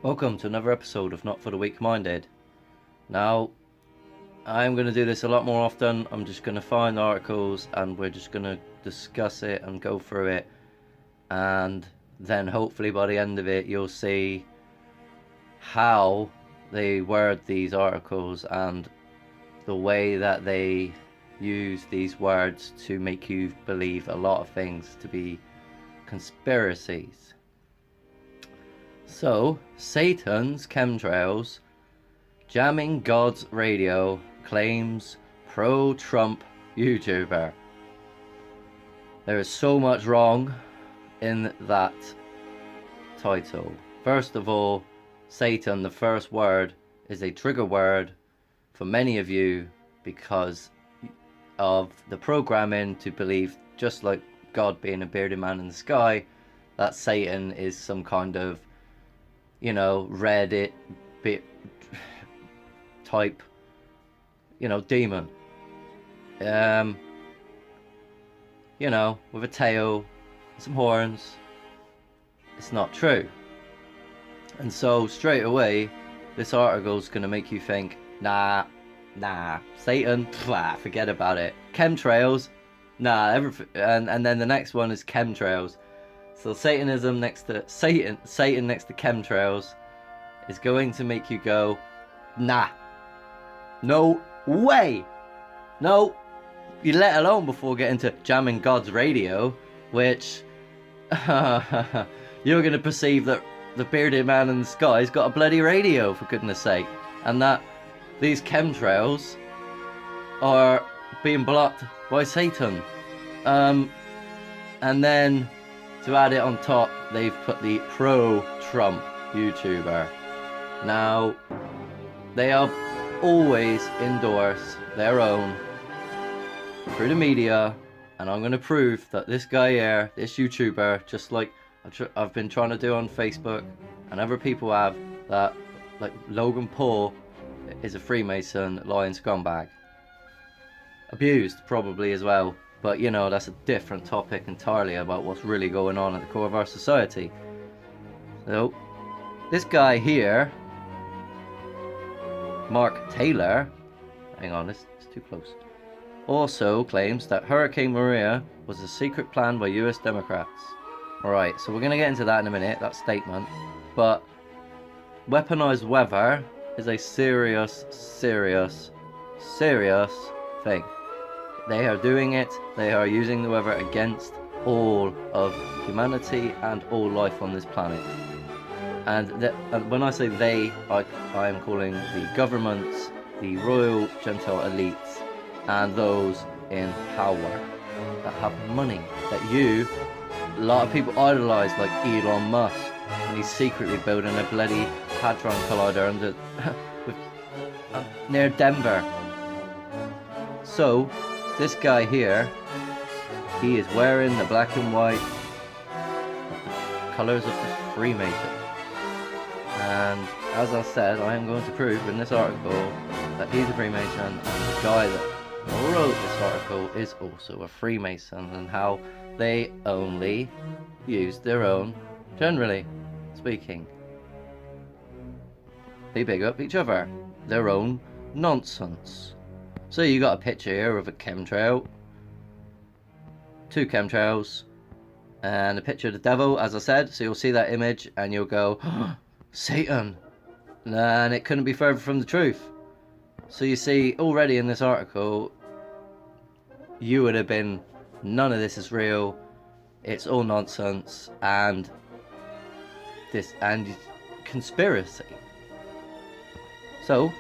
Welcome to another episode of Not for the Weak-Minded. Now, I'm going to do this a lot more often. I'm just going to find articles and we're just going to discuss it and go through it. And then hopefully by the end of it, you'll see how they word these articles and the way that they use these words to make you believe a lot of things to be conspiracies. So, Satan's chemtrails, jamming God's radio, claims pro-Trump YouTuber. There is so much wrong in that title. First of all, Satan, the first word, is a trigger word for many of you because of the programming to believe, just like God being a bearded man in the sky, that Satan is some kind of, you know, Reddit bit type, you know, demon. You know, with a tail, some horns. It's not true. And so straight away, this article's gonna make you think, nah, Satan, forget about it. Chemtrails, nah, everything. And then the next one is chemtrails. So Satanism next to Satan next to chemtrails is going to make you go, nah, no way, no. You let alone before getting to jamming God's radio, which you're going to perceive that the bearded man in the sky's got a bloody radio, for goodness sake, and that these chemtrails are being blocked by Satan. And then to add it on top, they've put the pro-Trump YouTuber. Now, they are always endorse their own through the media, and I'm going to prove that this guy here, this YouTuber, just like I've been trying to do on Facebook and other people have, that like Logan Paul is a Freemason lying scumbag. Abused probably as well, but you know, that's a different topic entirely about what's really going on at the core of our society. So this guy here, Mark Taylor, hang on, it's too close, also claims that Hurricane Maria was a secret plan by US Democrats. Alright, so we're going to get into that in a minute, that statement. But weaponized weather is a serious thing. They are doing it, they are using the weather against all of humanity and all life on this planet. And when I say they, I am calling the governments, the royal gentile elites, and those in power that have money, that a lot of people idolize, like Elon Musk, and he's secretly building a bloody hadron collider near Denver. So this guy here, he is wearing the black and white colours of the Freemason. And as I said, I am going to prove in this article that he's a Freemason, and the guy that wrote this article is also a Freemason, and how they only use their own, generally speaking, they big up each other, their own nonsense. So you got a picture here of a chemtrail, two chemtrails, and a picture of the devil, as I said. So you'll see that image and you'll go, oh, Satan, and it couldn't be further from the truth. So you see, already in this article, you would have been, none of this is real, it's all nonsense, and conspiracy. So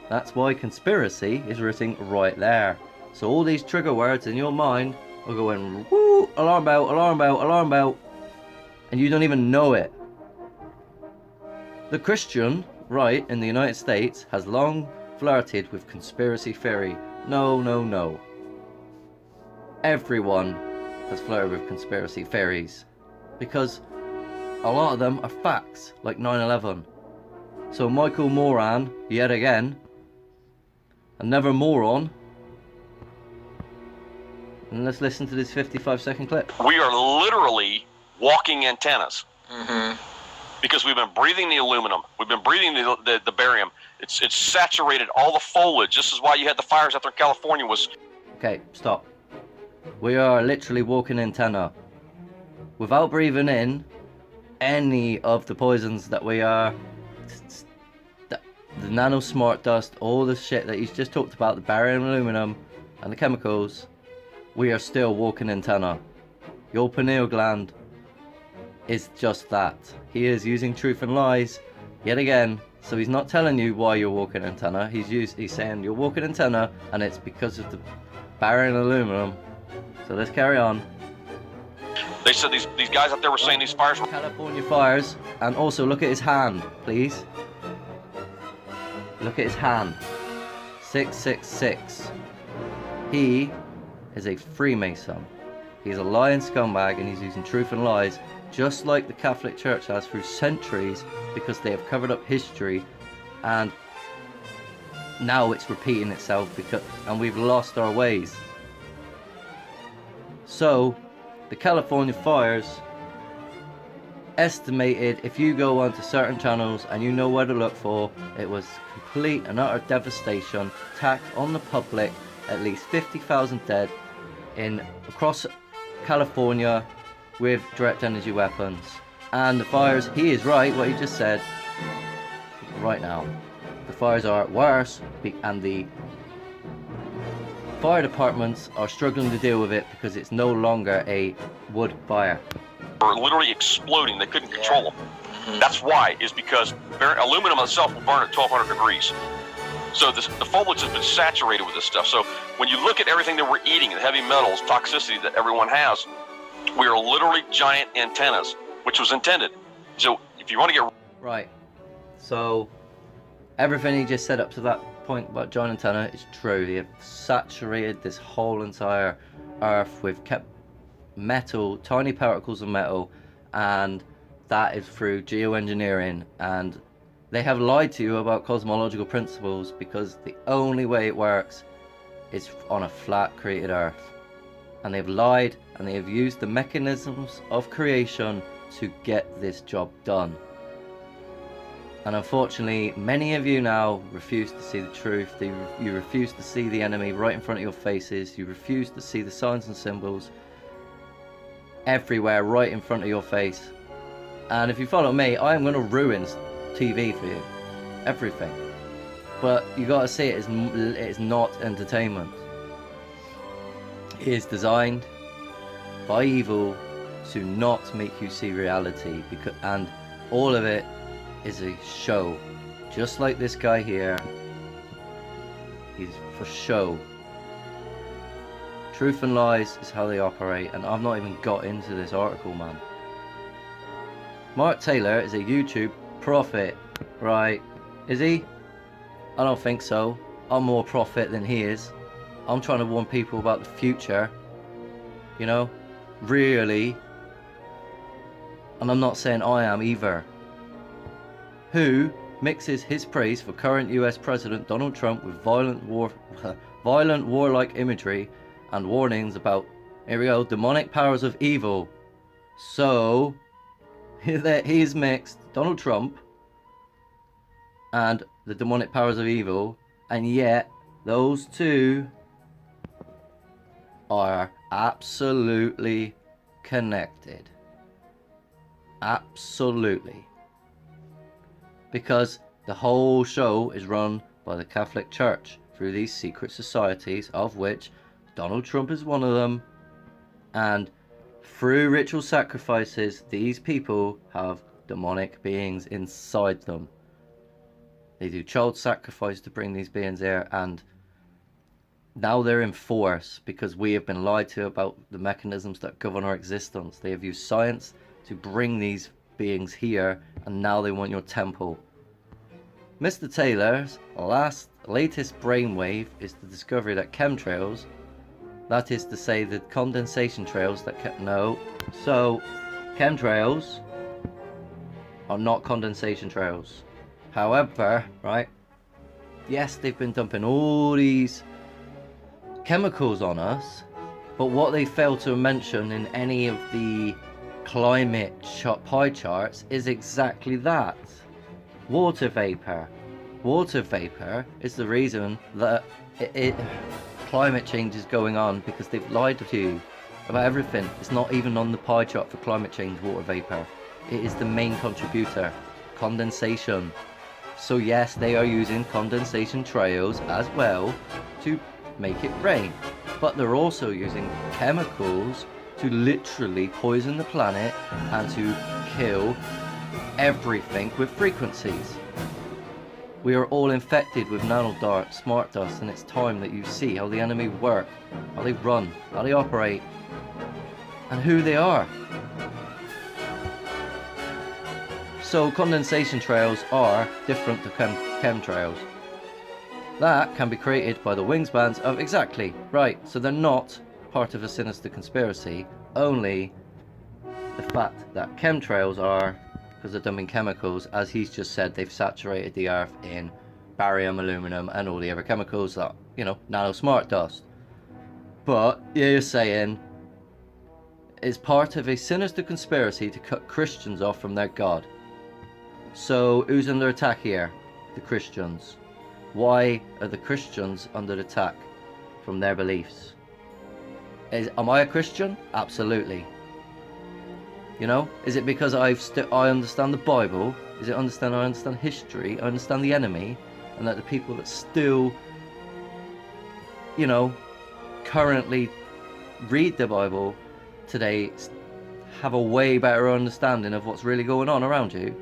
that's why conspiracy is written right there. So all these trigger words in your mind are going, woo, alarm bell, alarm bell, alarm bell, and you don't even know it. The Christian right in the United States has long flirted with conspiracy theory. No. Everyone has flirted with conspiracy theories because a lot of them are facts, like 9/11. So Michael Moran, yet again, another moron. And let's listen to this 55-second clip. We are literally walking antennas. because we've been breathing the aluminum. We've been breathing the barium. It's saturated all the foliage. This is why you had the fires out there in California was... Okay, stop. We are literally walking antenna. Without breathing in any of the poisons that we are... The nano smart dust, all the shit that he's just talked about, the barium, aluminum, and the chemicals, we are still walking antenna. Your pineal gland is just that. He is using truth and lies yet again. So he's not telling you why you're walking antenna. He's saying you're walking antenna, and it's because of the barium and aluminum. So let's carry on. They said these guys out there were saying these fires were California fires, and also look at his hand, please. Look at his hand. 666. He is a Freemason. He's a lying scumbag, and he's using truth and lies, just like the Catholic Church has through centuries, because they have covered up history, and now it's repeating itself, and we've lost our ways. So, the California fires, estimated, if you go onto certain channels and you know where to look for, it was complete and utter devastation, attack on the public, at least 50,000 dead across California with direct energy weapons. And the fires, he is right, what he just said, right now. The fires are worse, and the fire departments are struggling to deal with it because it's no longer a wood fire. Were literally exploding. They couldn't control them. That's why, is because aluminum itself will burn at 1200 degrees. So the foliage has been saturated with this stuff. So when you look at everything that we're eating, the heavy metals, toxicity that everyone has, we are literally giant antennas, which was intended. So if you want to get... Right. So everything he just said up to that point about giant antenna is true. They have saturated this whole entire earth with metal, tiny particles of metal, and that is through geoengineering. And they have lied to you about cosmological principles, because the only way it works is on a flat created earth. And they've lied, and they have used the mechanisms of creation to get this job done. And unfortunately, many of you now refuse to see the truth. You refuse to see the enemy right in front of your faces. You refuse to see the signs and symbols everywhere right in front of your face. And if you follow me, I am going to ruin TV for you. Everything. But you got to see it is not entertainment. It is designed by evil to not make you see reality, and all of it is a show. Just like this guy here, he's for show. Truth and lies is how they operate, and I've not even got into this article, man. Mark Taylor is a YouTube prophet, right? Is he? I don't think so. I'm more prophet than he is. I'm trying to warn people about the future, you know, really. And I'm not saying I am either. Who mixes his praise for current US President Donald Trump with violent warlike imagery and warnings about, here we go, demonic powers of evil. So he's mixed Donald Trump and the demonic powers of evil, and yet those two are absolutely connected. Absolutely. Because the whole show is run by the Catholic Church through these secret societies, of which Donald Trump is one of them. And through ritual sacrifices, these people have demonic beings inside them. They do child sacrifice to bring these beings here, and now they're in force because we have been lied to about the mechanisms that govern our existence. They have used science to bring these beings here, and now they want your temple. Mr. Taylor's latest brainwave is the discovery that chemtrails, that is to say the condensation trails that so chemtrails are not condensation trails. However, right, yes, they've been dumping all these chemicals on us, but what they fail to mention in any of the climate pie charts is exactly that. Water vapor. Water vapor is the reason that climate change is going on, because they've lied to you about everything. It's not even on the pie chart for climate change, water vapor. It is the main contributor. Condensation. So yes, they are using condensation trails as well to make it rain. But they're also using chemicals to literally poison the planet and to kill everything with frequencies. We are all infected with nanodart, smart dust, and it's time that you see how the enemy work, how they run, how they operate, and who they are. So condensation trails are different to chemtrails. That can be created by the wingspans of exactly, right, so they're not part of a sinister conspiracy, only the fact that chemtrails are, because they're dumping chemicals, as he's just said, they've saturated the earth in barium, aluminum, and all the other chemicals that, you know, nano smart dust. But you're saying it's part of a sinister conspiracy to cut Christians off from their God. So who's under attack here? The Christians. Why are the Christians under attack from their beliefs? Am I a Christian? Absolutely. You know, is it because I understand the Bible? Is it I understand history? I understand the enemy, and that the people that still, you know, currently read the Bible today have a way better understanding of what's really going on around you?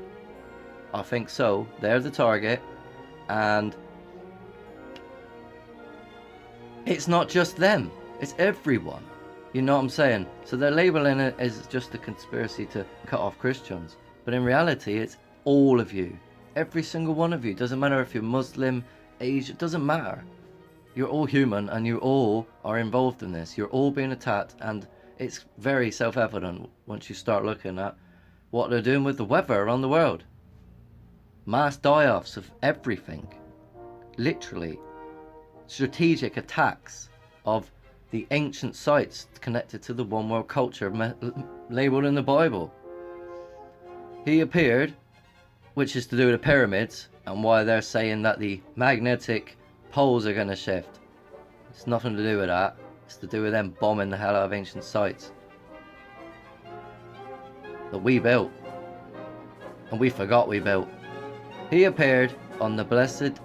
I think so. They're the target, and it's not just them, it's everyone. You know what I'm saying? So they're labeling it as just a conspiracy to cut off Christians, but in reality it's all of you, every single one of you. Doesn't matter if you're Muslim, Asian, doesn't matter. You're all human, and you all are involved in this. You're all being attacked, and it's very self-evident once you start looking at what they're doing with the weather around the world. Mass die-offs of everything, literally. Strategic attacks of the ancient sites connected to the one world culture labeled in the Bible. He appeared, which is to do with the pyramids, and why they're saying that the magnetic poles are going to shift. It's nothing to do with that. It's to do with them bombing the hell out of ancient sites that we built, and we forgot we built. He appeared on the Blessed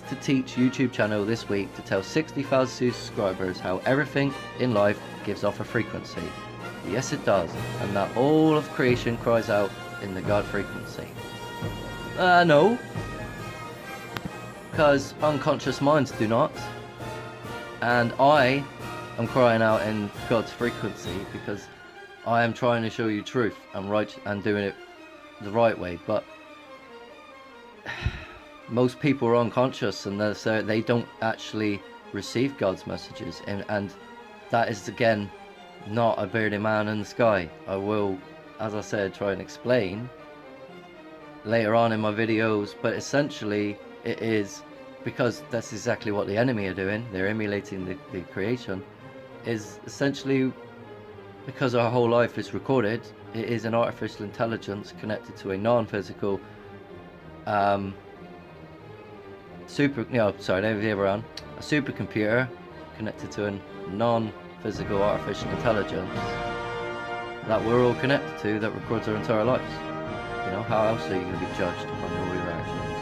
to Teach YouTube channel this week to tell 60,000 subscribers how everything in life gives off a frequency. Yes, it does, and that all of creation cries out in the God frequency. No, because unconscious minds do not, and I am crying out in God's frequency because I am trying to show you truth and right and doing it the right way. But most people are unconscious, and they don't actually receive God's messages, and that is again not a bearded man in the sky. I will, as I said, try and explain later on in my videos, but essentially it is because that's exactly what the enemy are doing. They're emulating the creation. Is essentially because our whole life is recorded. It is an artificial intelligence connected to a non-physical a supercomputer connected to a non-physical artificial intelligence that we're all connected to, that records our entire lives. You know, how else are you going to be judged upon all your actions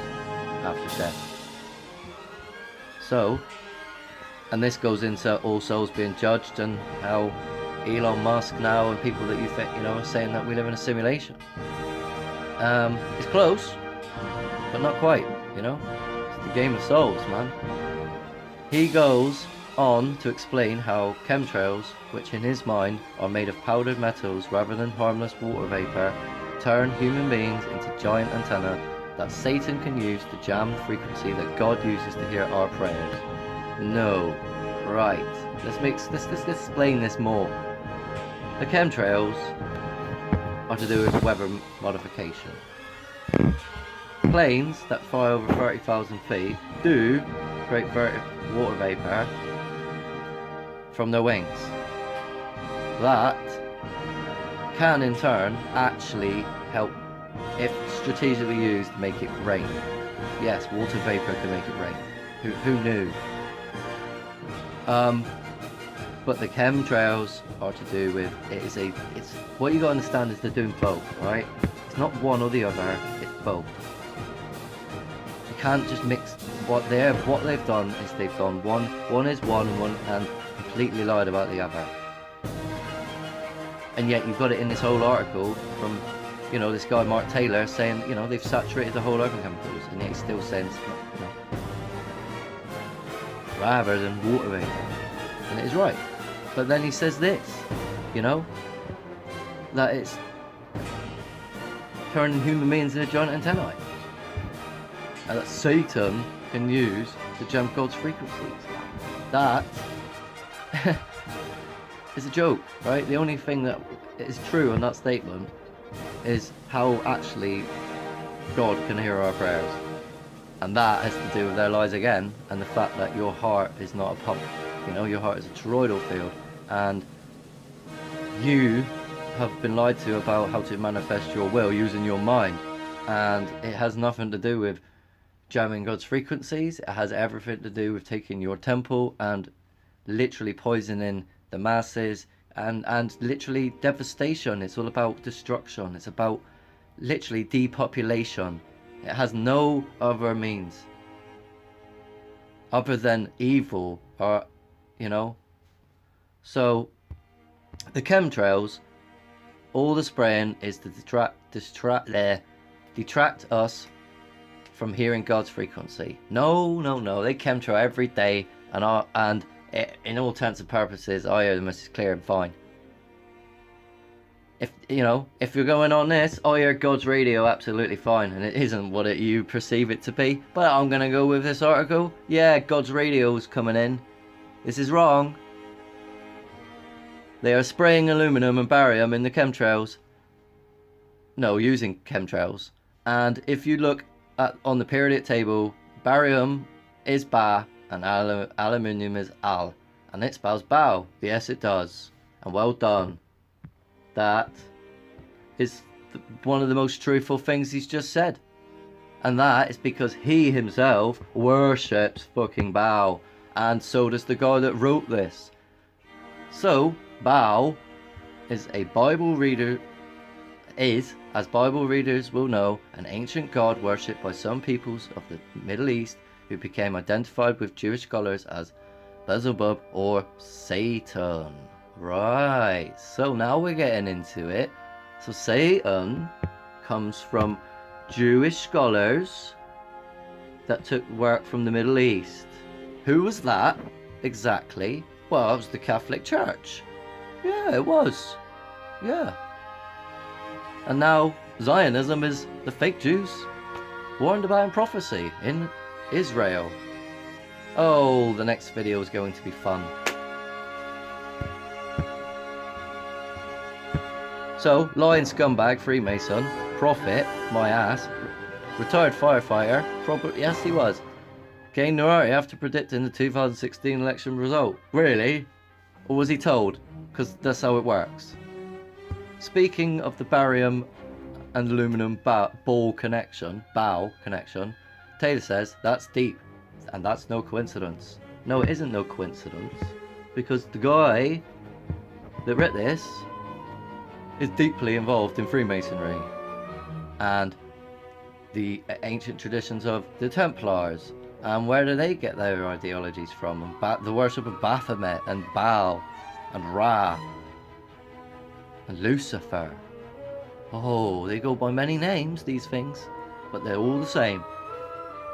after death? So, and this goes into all souls being judged, and how Elon Musk now and people that you think, you know, are saying that we live in a simulation. It's close, but not quite, you know. It's the game of souls, man. He goes on to explain how chemtrails, which in his mind are made of powdered metals rather than harmless water vapor, turn human beings into giant antennae that Satan can use to jam the frequency that God uses to hear our prayers. No. Right. Let's explain this more. The chemtrails are to do with weather modification. Planes that fly over 30,000 feet do create water vapor from their wings. That can in turn actually help, if strategically used, make it rain. Yes, water vapor can make it rain. Who knew? But the chemtrails are to do with, it's what you gotta understand is they're doing both, right? It's not one or the other, it's both. You can't just mix what they've done is they've gone one is one and completely lied about the other. And yet you've got it in this whole article from, you know, this guy Mark Taylor saying, you know, they've saturated the whole earth with chemicals, and yet he's still saying, you know, rather than water vapor. And it is right. But then he says this, you know, that it's turning human beings into giant antennae, and that Satan can use to jump God's frequencies. That is a joke, right? The only thing that is true on that statement is how actually God can hear our prayers, and that has to do with their lies again, and the fact that your heart is not a pump. You know, your heart is a toroidal field, and you have been lied to about how to manifest your will using your mind, and it has nothing to do with jamming God's frequencies. It has everything to do with taking your temple and literally poisoning the masses, and literally devastation. It's all about destruction. It's about literally depopulation. It has no other means other than evil, or, you know. So the chemtrails, all the spraying is to detract us from hearing God's frequency. No, they chemtrail every day, and in all intents and purposes, I hear them as clear and fine. If you know, if you're going on this, I hear God's radio absolutely fine, and it isn't what you perceive it to be. But I'm gonna go with this article. Yeah, God's radio's coming in. This is wrong. They are spraying aluminum and barium in the chemtrails. No, using chemtrails. And if you look on the periodic table, barium is Ba and aluminium is Al, and it spells BAAL. Yes, it does. And well done. That is one of the most truthful things he's just said. And that is because he himself worships fucking BAAL. And so does the guy that wrote this. So, BAAL is a Bible reader, as Bible readers will know, an ancient god worshipped by some peoples of the Middle East, who became identified with Jewish scholars as Beelzebub or Satan. Right, so now we're getting into it. So Satan comes from Jewish scholars that took work from the Middle East. Who was that exactly? Well, it was the Catholic Church. Yeah, it was. Yeah. And now Zionism is the fake Jews warned about in prophecy in Israel. Oh, the next video is going to be fun. So, lying scumbag, Freemason, prophet, my ass, retired firefighter, probably, yes he was, gained notoriety after predicting the 2016 election result. Really? Or was he told? Because that's how it works. Speaking of the barium and aluminum BAAL connection, Taylor says that's deep, and that's no coincidence. No, it isn't no coincidence, because the guy that wrote this is deeply involved in Freemasonry and the ancient traditions of the Templars. And where do they get their ideologies from? And the worship of Baphomet and Baal and Ra and Lucifer. Oh, they go by many names, these things, but they're all the same.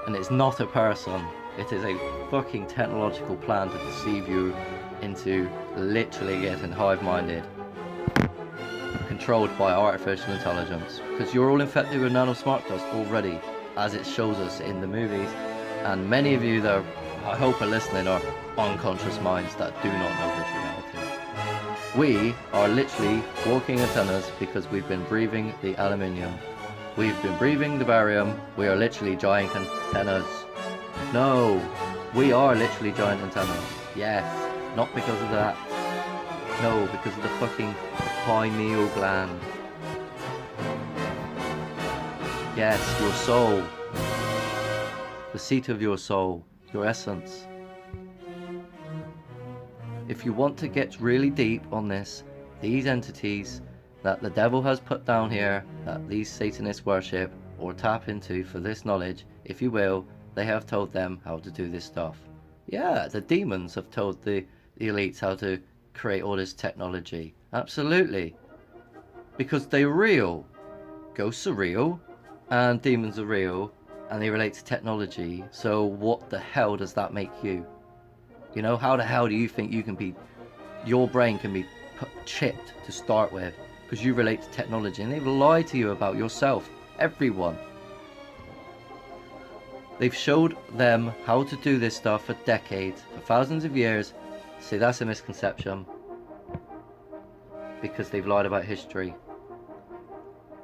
And it's not a person. It is a fucking technological plan to deceive you into literally getting hive-minded, controlled by artificial intelligence, because you're all infected with nano smart dust already, as it shows us in the movies. And many of you that I hope are listening are unconscious minds that do not know this reality. We are literally walking antennas because we've been breathing the aluminium. We've been breathing the barium. We are literally giant antennas. No, we are literally giant antennas. Yes, not because of that. No, because of the fucking pineal gland. Yes, your soul. The seat of your soul. Your essence. If you want to get really deep on this, these entities that the devil has put down here, that these Satanists worship or tap into for this knowledge, if you will, they have told them how to do this stuff. Yeah, the demons have told the elites how to create all this technology. Absolutely. Because they're real. Ghosts are real, and demons are real, and they relate to technology. So what the hell does that make you? You know, how the hell do you think you can be, your brain can be chipped to start with because you relate to technology? And they've lied to you about yourself, everyone. They've showed them how to do this stuff for decades, for thousands of years. See, that's a misconception because they've lied about history.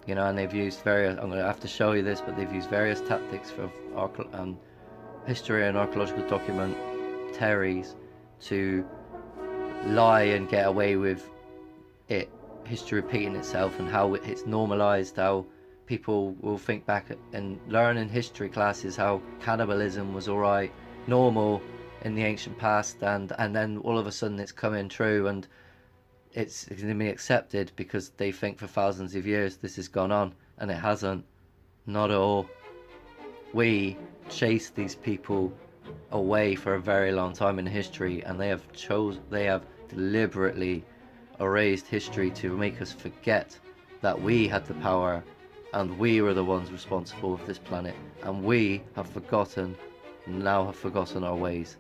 You know, and they've used various, I'm going to have to show you this, but they've used various tactics for history and archaeological documentaries to lie and get away with it, history repeating itself, and how it's normalized, how people will think back and learn in history classes how cannibalism was alright, normal in the ancient past, and then all of a sudden it's coming true and it's going to be accepted because they think for thousands of years this has gone on, and it hasn't. Not at all. We chased these people away for a very long time in history, and they have deliberately erased history to make us forget that we had the power and we were the ones responsible for this planet, and we have forgotten, now have forgotten our ways.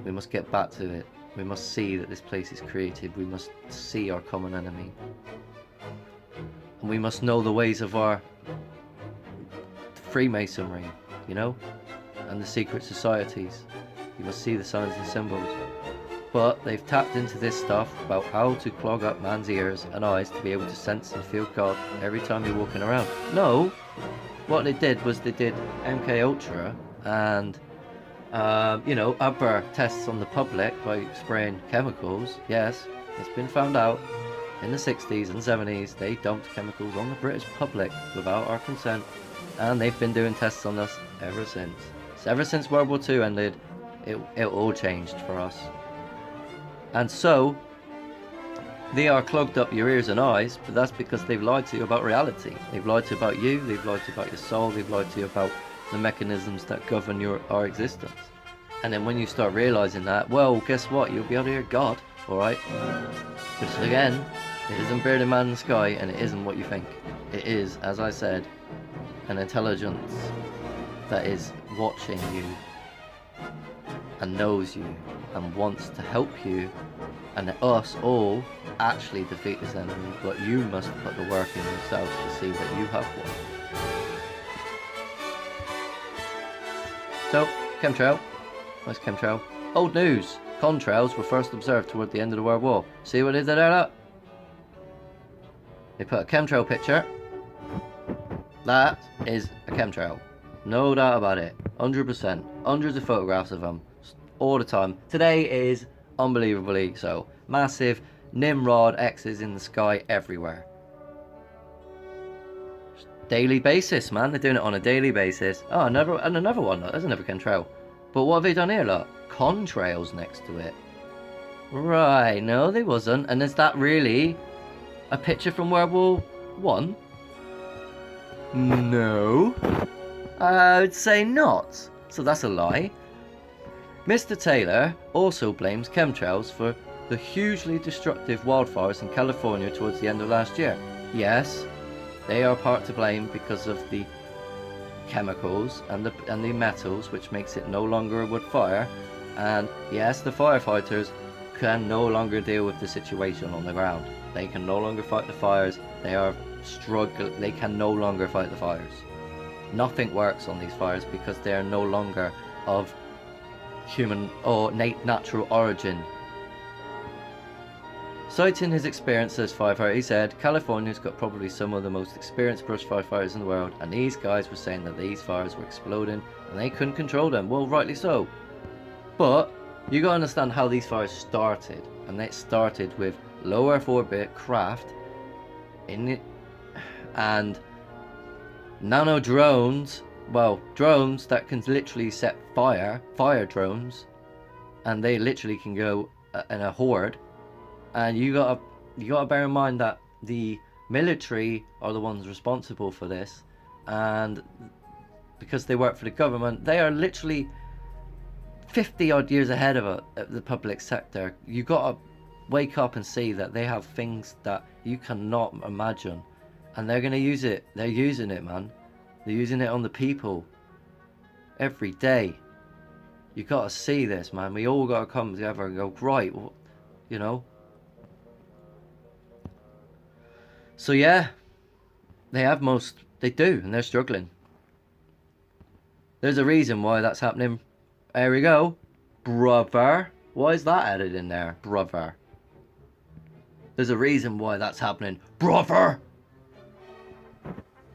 We must get back to it. We must see that this place is created. We must see our common enemy. And we must know the ways of our Freemasonry, you know, and the secret societies. You must see the signs and symbols. But they've tapped into this stuff about how to clog up man's ears and eyes to be able to sense and feel God every time you're walking around. No, what they did was they did MK Ultra and you know, upper tests on the public by spraying chemicals. Yes, it's been found out in the 60s and 70s they dumped chemicals on the British public without our consent, and they've been doing tests on us ever since. So ever since World War II ended, it all changed for us. And so they are clogged up your ears and eyes, but that's because they've lied to you about reality. They've lied to you about you, they've lied to you about your soul, they've lied to you about the mechanisms that govern our existence. And then when you start realizing that, well, guess what? You'll be able to hear God, alright? Because again, it isn't bearded man in the sky, and it isn't what you think. It is, as I said, an intelligence that is watching you and knows you and wants to help you and us all actually defeat this enemy, but you must put the work in yourself to see that you have one. So, chemtrail. Nice chemtrail. Old news. Contrails were first observed toward the end of the World War. See what they did there, look? They put a chemtrail picture. That is a chemtrail. No doubt about it. 100%. Hundreds of photographs of them. All the time. Today is unbelievably so. Massive Nimrod X's in the sky everywhere. Daily basis, man. They're doing it on a daily basis. Oh, another one. Look. There's another chemtrail. But what have they done here, look? Contrails next to it. Right, no, they wasn't. And is that really a picture from World War One? No. I would say not. So that's a lie. Mr. Taylor also blames chemtrails for the hugely destructive wildfires in California towards the end of last year. Yes, they are part to blame because of the chemicals and the metals, which makes it no longer a wood fire. And yes, the firefighters can no longer deal with the situation on the ground. They can no longer fight the fires. They are struggling. They can no longer fight the fires. Nothing works on these fires because they are no longer of human or natural origin. Citing his experience as firefighter, he said, California's got probably some of the most experienced brush firefighters in the world, and these guys were saying that these fires were exploding and they couldn't control them. Well, rightly so. But you gotta understand how these fires started, and it started with low Earth orbit craft in it, and nano drones, well, drones that can literally set fire drones, and they literally can go in a horde. And you gotta bear in mind that the military are the ones responsible for this, and because they work for the government, they are literally 50 odd years ahead of the public sector. You gotta wake up and see that they have things that you cannot imagine, and they're gonna use it. They're using it, man. They're using it on the people every day. You gotta see this, man. We all gotta come together and go, right, well, you know. So yeah, they do, and they're struggling. There's a reason why that's happening. There we go, brother. Why is that added in there, brother? There's a reason why that's happening, brother.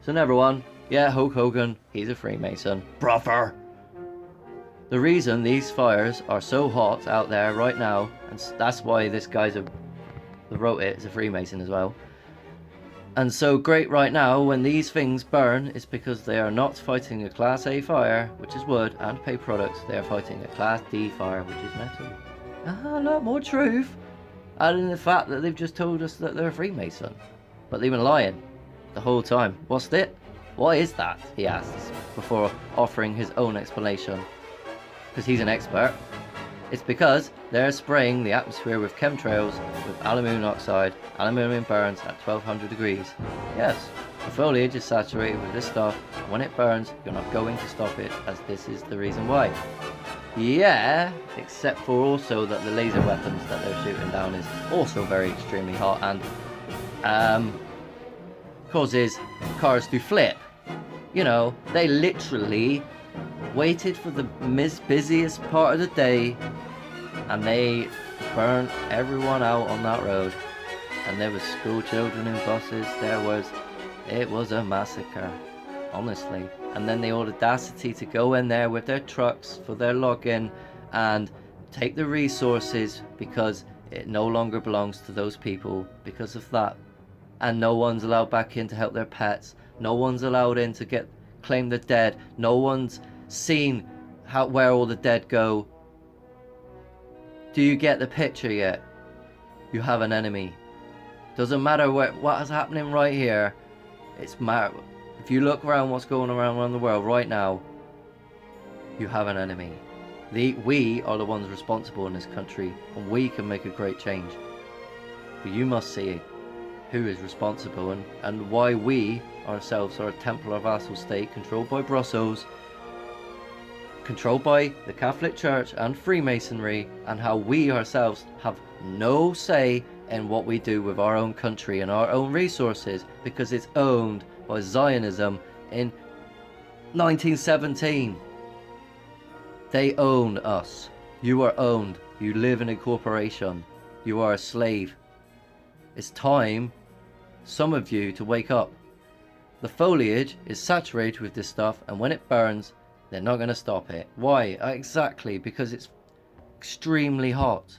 So number one, yeah, Hulk Hogan, he's a Freemason, brother. The reason these fires are so hot out there right now, and that's why this guy's who wrote it is a Freemason as well, and so great right now when these things burn, is because they are not fighting a Class A fire, which is wood and paper products. They are fighting a Class D fire, which is metal. A lot more truth, adding the fact that they've just told us that they're a Freemason, but they've been lying the whole time. What's it? What is that? He asks before offering his own explanation, because he's an expert. It's because they're spraying the atmosphere with chemtrails with aluminium oxide. Aluminium burns at 1200 degrees. Yes, the foliage is saturated with this stuff. When it burns, you're not going to stop it, as this is the reason why. Yeah, except for also that the laser weapons that they're shooting down is also very extremely hot and causes cars to flip. You know, they literally waited for the busiest part of the day, and they burnt everyone out on that road. And there was school children in buses. It was a massacre, honestly. And then the audacity to go in there with their trucks for their login and take the resources, because it no longer belongs to those people because of that. And no one's allowed back in to help their pets. No one's allowed in to claim the dead. No one's seen where all the dead go. Do you get the picture yet? You have an enemy. Doesn't matter what is happening right here. It's matter. If you look around what's going around the world right now, you have an enemy. We are the ones responsible in this country, and we can make a great change. But you must see who is responsible and why we ourselves are a Templar vassal state controlled by Brussels, controlled by the Catholic Church and Freemasonry, and how we ourselves have no say in what we do with our own country and our own resources, because it's owned by Zionism in 1917. They own us. You are owned. You live in a corporation. You are a slave. It's time, some of you, to wake up. The foliage is saturated with this stuff, and when it burns, they're not going to stop it. Why? Exactly, because it's extremely hot.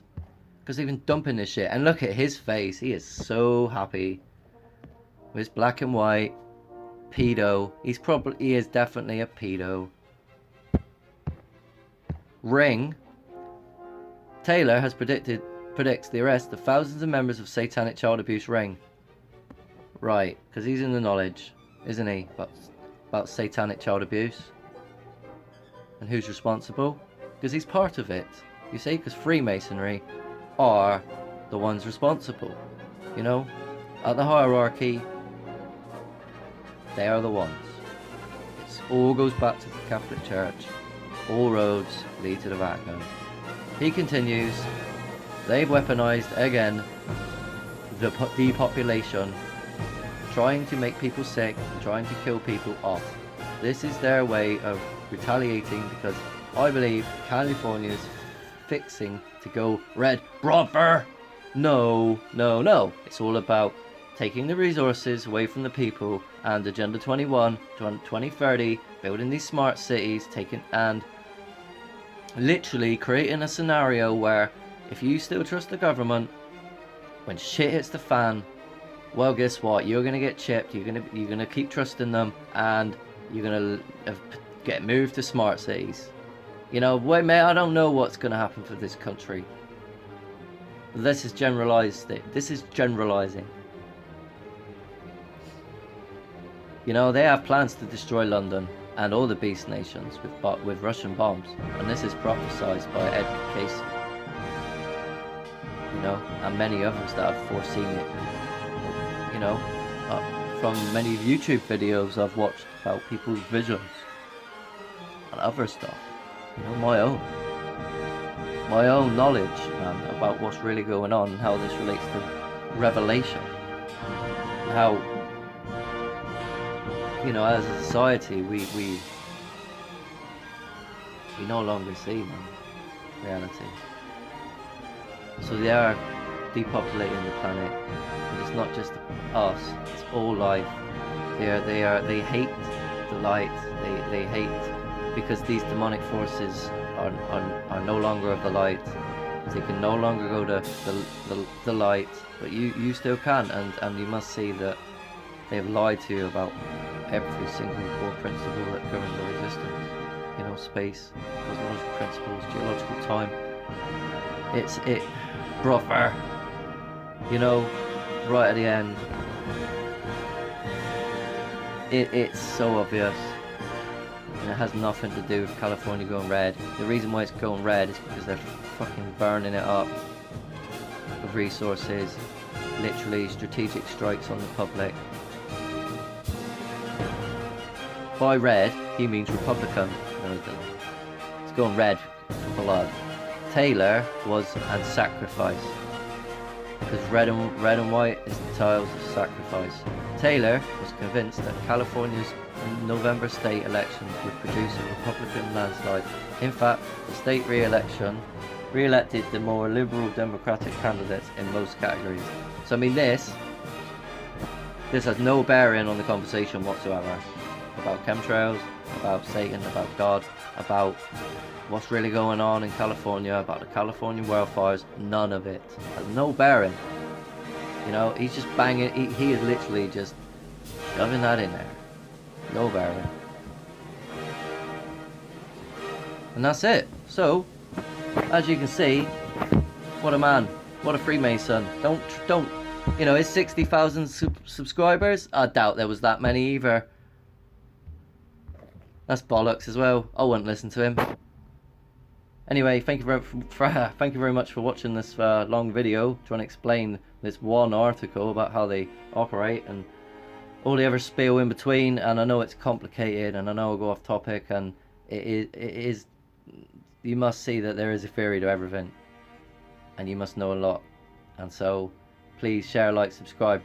Because they've been dumping this shit. And look at his face. He is so happy. With his black and white. Pedo. He is definitely a pedo. Ring. Taylor has predicts the arrest of thousands of members of Satanic Child Abuse Ring. Right, because he's in the knowledge, isn't he, about Satanic Child Abuse? And who's responsible? Because he's part of it. You see, because Freemasonry are the ones responsible. You know, at the hierarchy, they are the ones. It all goes back to the Catholic Church. All roads lead to the Vatican. He continues, they've weaponized again the depopulation, trying to make people sick, trying to kill people off. This is their way of retaliating, because I believe California is fixing to go red, brother. No. It's all about taking the resources away from the people, and Agenda 21, 2030, building these smart cities, and literally creating a scenario where if you still trust the government, when shit hits the fan, well, guess what? You're gonna get chipped. You're gonna keep trusting them, and you're gonna get moved to smart cities. You know, wait, mate. I don't know what's gonna happen for this country. This is generalized. This is generalizing. You know, they have plans to destroy London and all the beast nations with Russian bombs, and this is prophesized by Edgar Casey. You know, and many others that have foreseen it. You know, from many YouTube videos I've watched about people's visions and other stuff. You know, my own knowledge, man, about what's really going on and how this relates to Revelation. And how, you know, as a society, we no longer see, man, reality. So they are depopulating the planet. But it's not just us; it's all life. They hate the light. They hate because these demonic forces are no longer of the light. They can no longer go to the light, but you still can, and you must see that they've lied to you about every single core principle that governs our existence. You know, space, cosmological principles, geological time. It's brother. You know, right at the end, it's so obvious, and it has nothing to do with California going red. The reason why it's going red is because they're fucking burning it up with resources, literally strategic strikes on the public. By red, he means Republican. No, it's going red for blood. Taylor was and sacrifice, because red and white is the tiles of sacrifice. Taylor was convinced that California's November state elections would produce a Republican landslide. In fact, the state re-elected the more liberal Democratic candidates in most categories. So I mean, this has no bearing on the conversation whatsoever about chemtrails, about Satan, about God, about what's really going on in California, about the California wildfires. None of it has no bearing. You know, he's just banging. He is literally just shoving that in there. No bearing. And that's it. So, as you can see, what a man, what a Freemason. Don't. You know, his 60,000 subscribers. I doubt there was that many either. That's bollocks as well. I wouldn't listen to him. Anyway, thank you very much for watching this long video trying to explain this one article about how they operate and all the other spiel in between. And I know it's complicated, and I know I'll go off topic, and it is. You must see that there is a theory to everything, and you must know a lot. And so, please share, like, subscribe.